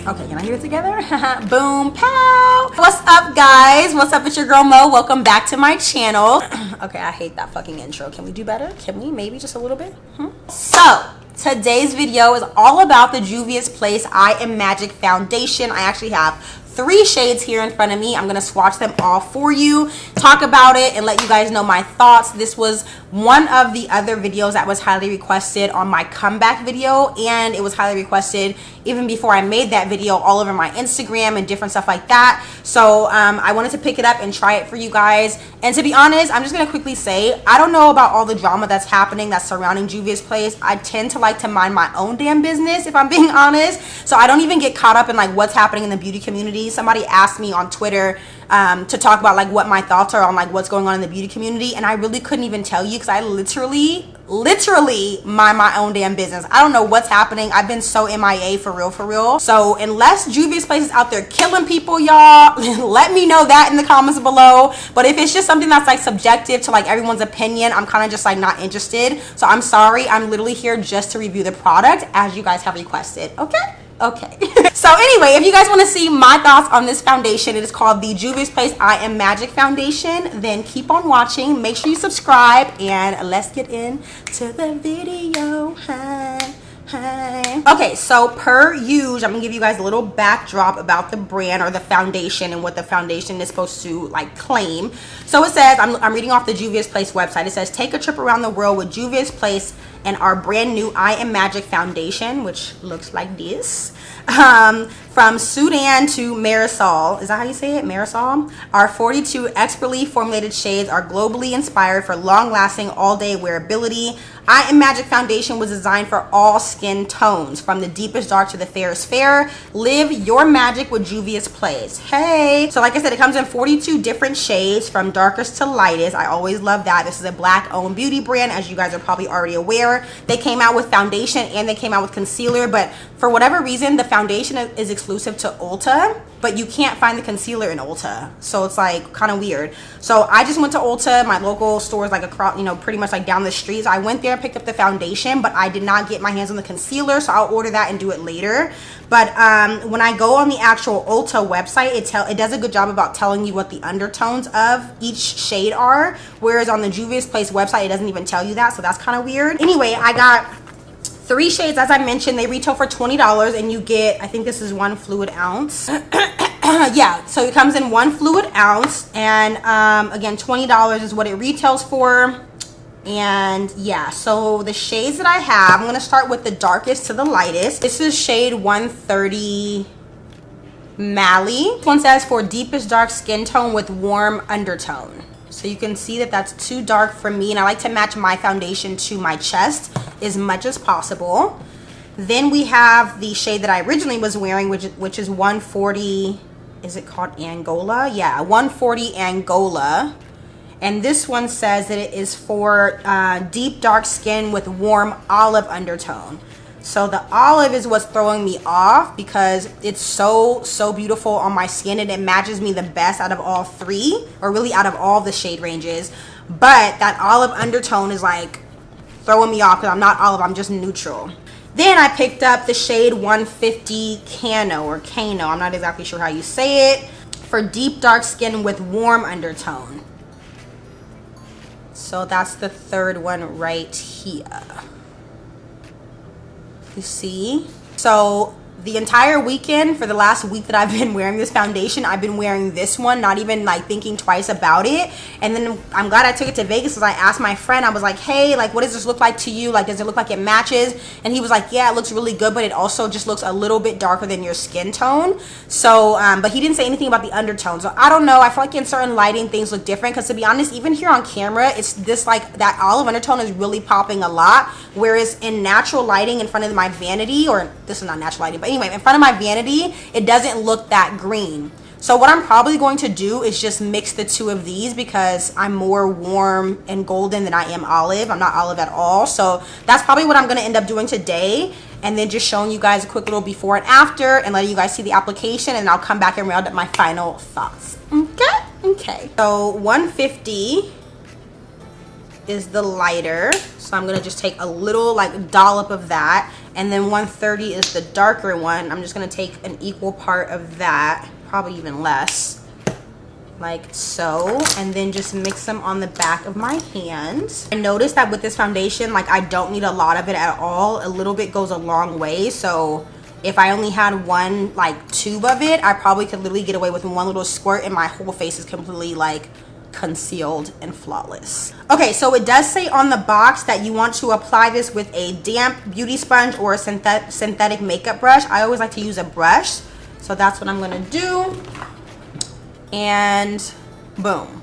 Okay, can I get it together? Boom, pow! What's up, guys? What's up? It's your girl Mo. Welcome back to my channel. Okay, I hate that fucking intro. Can we do better? Can we? Maybe just a little bit? So, today's video is all about the Juvia's Place I Am Magic Foundation. I actually have 3 shades here in front of me. I'm gonna swatch them all for you, talk about it, and let you guys know my thoughts. This was one of the other videos that was highly requested on my comeback video, and it was highly requested even before I made that video all over my Instagram and different stuff like that. So I wanted to pick it up and try it for you guys. And to be honest, I'm just gonna quickly say, I don't know about all the drama that's happening that's surrounding Juvia's Place. I tend to like to mind my own damn business, if I'm being honest. So I don't even get caught up in like what's happening in the beauty community. Somebody asked me on Twitter to talk about like what my thoughts are on like what's going on in the beauty community, and I really couldn't even tell you because I literally mind my own damn business. I don't know what's happening. I've been so MIA for real. So unless Juvia's Place is out there killing people, y'all, let me know that in the comments below. But if it's just something that's like subjective to like everyone's opinion, I'm kind of just like not interested. So I'm sorry. I'm literally here just to review the product as you guys have requested. Okay. So anyway, if you guys want to see my thoughts on this foundation, it is called the Juvia's Place I Am Magic Foundation. Then keep on watching. Make sure you subscribe, and let's get into the video. Okay, so per usual, I'm gonna give you guys a little backdrop about the brand or the foundation and what the foundation is supposed to like claim. So it says, I'm reading off the Juvia's Place website. It says, take a trip around the world with Juvia's Place and our brand new I Am Magic Foundation, which looks like this. From Sudan to Marisol, is that how you say it? Marisol? Our 42 expertly formulated shades are globally inspired for long-lasting, all-day wearability. I Am Magic Foundation was designed for all skin tones, from the deepest dark to the fairest fair. Live your magic with Juvia's Place. Hey! So like I said, it comes in 42 different shades, from darkest to lightest. I always love that. This is a Black-owned beauty brand, as you guys are probably already aware. They came out with foundation and they came out with concealer, but for whatever reason, the foundation is exclusive to Ulta, but you can't find the concealer in Ulta. So it's like kind of weird. So I just went to Ulta. My local store is like across, you know, pretty much like down the street. So I went there, picked up the foundation, but I did not get my hands on the concealer. So I'll order that and do it later. But when I go on the actual Ulta website, it does a good job about telling you what the undertones of each shade are. Whereas on the Juvia's Place website, it doesn't even tell you that. So that's kind of weird. Anyway, I got 3 shades, as I mentioned. They retail for $20, and you get, I think this is 1 fluid ounce. Yeah, so it comes in 1 fluid ounce, and again, $20 is what it retails for. And yeah, so the shades that I have, I'm gonna start with the darkest to the lightest. This is shade 130 Mally. This one says for deepest dark skin tone with warm undertone. So you can see that that's too dark for me, and I like to match my foundation to my chest as much as possible. Then we have the shade that I originally was wearing, which is 140, is it called Angola? Yeah, 140 Angola. And this one says that it is for deep dark skin with warm olive undertone. So the olive is what's throwing me off because it's so beautiful on my skin, and it matches me the best out of all 3, or really out of all the shade ranges. But that olive undertone is like throwing me off because I'm not olive, I'm just neutral. Then I picked up the shade 150 Cano or Kano, I'm not exactly sure how you say it, for deep dark skin with warm undertone. So that's the 3rd one right here. You see? So the entire weekend, for the last week that I've been wearing this foundation, I've been wearing this one, not even like thinking twice about it. And then I'm glad I took it to Vegas because I asked my friend, I was like, hey, like, what does this look like to you? Like, does it look like it matches? And he was like, yeah, it looks really good, but it also just looks a little bit darker than your skin tone. So, but he didn't say anything about the undertone. So I don't know. I feel like in certain lighting, things look different. Because to be honest, even here on camera, it's this like, that olive undertone is really popping a lot. Whereas in natural lighting in front of my vanity, or this is not natural lighting, but anyway, in front of my vanity, it doesn't look that green. So what I'm probably going to do is just mix the 2 of these because I'm more warm and golden than I am olive. I'm not olive at all. So that's probably what I'm going to end up doing today, and then just showing you guys a quick little before and after and letting you guys see the application, and I'll come back and round up my final thoughts. Okay. So 150 is the lighter. So I'm gonna just take a little like dollop of that. And then 130 is the darker one. I'm just gonna take an equal part of that, probably even less, like so, and then just mix them on the back of my hand. I noticed that with this foundation, like I don't need a lot of it at all. A little bit goes a long way. So if I only had one like tube of it, I probably could literally get away with one little squirt and my whole face is completely like concealed and flawless. Okay, so it does say on the box that you want to apply this with a damp beauty sponge or a synthetic makeup brush. I always like to use a brush, so that's what I'm gonna do. And boom.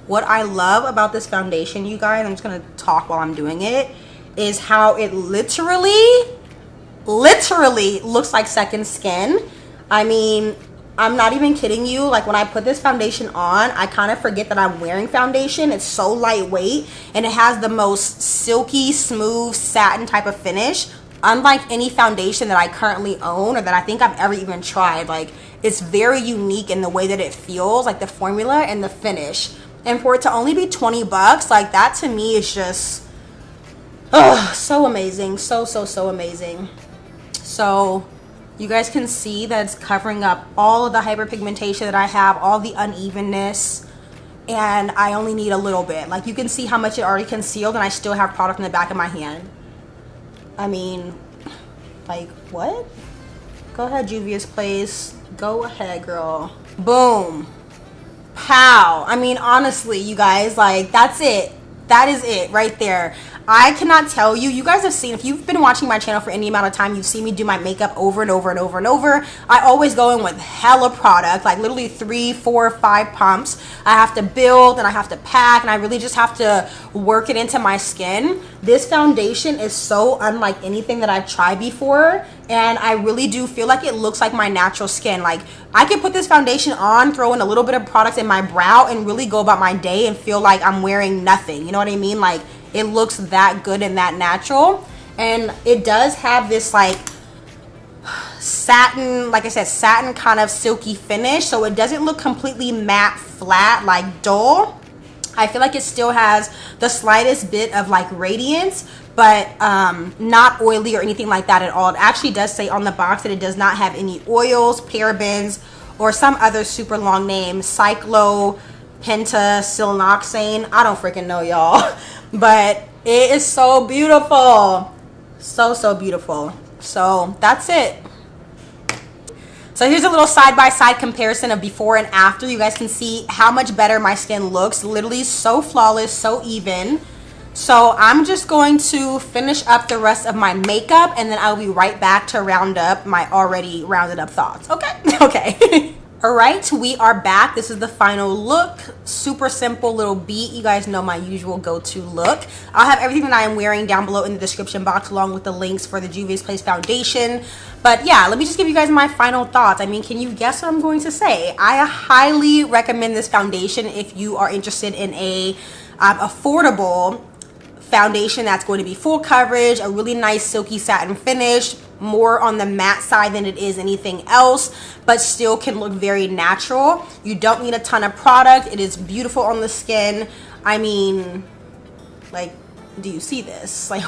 What I love about this foundation, you guys, I'm just gonna talk while I'm doing it, is how it literally looks like second skin. I mean, I'm not even kidding you. Like when I put this foundation on, I kind of forget that I'm wearing foundation. It's so lightweight and it has the most silky, smooth, satin type of finish. Unlike any foundation that I currently own or that I think I've ever even tried. Like it's very unique in the way that it feels, like the formula and the finish. And for it to only be 20 bucks, like that to me is just, oh, so amazing. So amazing. So you guys can see that it's covering up all of the hyperpigmentation that I have, all the unevenness, and I only need a little bit. Like you can see how much it already concealed and I still have product in the back of my hand. I mean, like what? Go ahead, Juvia's Place. Go ahead, girl. Boom. Pow. I mean, honestly, you guys, like that's it. That is it right there. I cannot tell you. You guys have seen, if you've been watching my channel for any amount of time, you've seen me do my makeup over and over and over and over. I always go in with hella product, like literally 3, 4, 5 pumps. I have to build and I have to pack and I really just have to work it into my skin. This foundation is so unlike anything that I've tried before, and I really do feel like it looks like my natural skin. Like I could put this foundation on, throw in a little bit of product in my brow and really go about my day and feel like I'm wearing nothing. You know what I mean? Like it looks that good and that natural. And it does have this like satin, like I said, satin kind of silky finish. So it doesn't look completely matte, flat, like dull. I feel like it still has the slightest bit of like radiance, but not oily or anything like that at all. It actually does say on the box that it does not have any oils, parabens, or some other super long name, cyclopentasiloxane. I don't freaking know, y'all. But it is so beautiful. So beautiful. So that's it. So here's a little side-by-side comparison of before and after. You guys can see how much better my skin looks. Literally so flawless, so even. So I'm just going to finish up the rest of my makeup and then I'll be right back to round up my already rounded up thoughts. Okay? Okay. All right, we are back. This is the final look. Super simple little beat. You guys know my usual go-to look. I'll have everything that I am wearing down below in the description box along with the links for the Juvia's Place foundation. But yeah, let me just give you guys my final thoughts. I mean, can you guess what I'm going to say? I highly recommend this foundation if you are interested in a affordable foundation that's going to be full coverage, a really nice silky satin finish, more on the matte side than it is anything else, but still can look very natural. You don't need a ton of product. It is beautiful on the skin. I mean, like, do you see this? Like,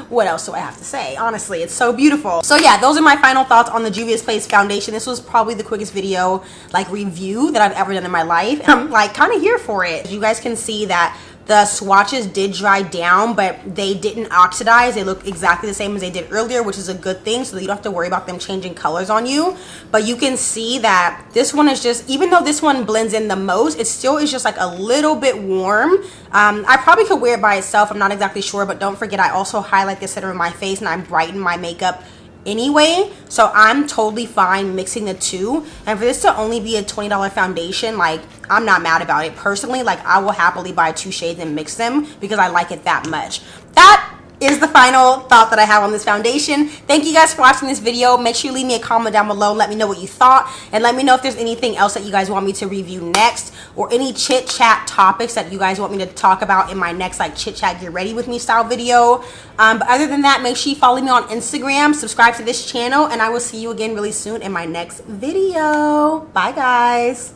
what else do I have to say? Honestly, it's so beautiful. So yeah, those are my final thoughts on the Juvia's Place foundation. This was probably the quickest video, like, review that I've ever done in my life. And I'm like kind of here for it. You guys can see that the swatches did dry down, but they didn't oxidize. They look exactly the same as they did earlier, which is a good thing, so that you don't have to worry about them changing colors on you. But you can see that this one is just, even though this one blends in the most, it still is just like a little bit warm. I probably could wear it by itself. I'm not exactly sure, but don't forget I also highlight the center of my face and I brighten my makeup anyway, so I'm totally fine mixing the two. And for this to only be a $20 foundation, like, I'm not mad about it personally. Like, I will happily buy 2 shades and mix them because I like it that much. That is the final thought that I have on this foundation. Thank you guys for watching this video. Make sure you leave me a comment down below. Let me know what you thought, and let me know if there's anything else that you guys want me to review next, or any chit chat topics that you guys want me to talk about in my next like chit chat get ready with me style video. But other than that, make sure you follow me on Instagram, subscribe to this channel, and I will see you again really soon in my next video. Bye guys.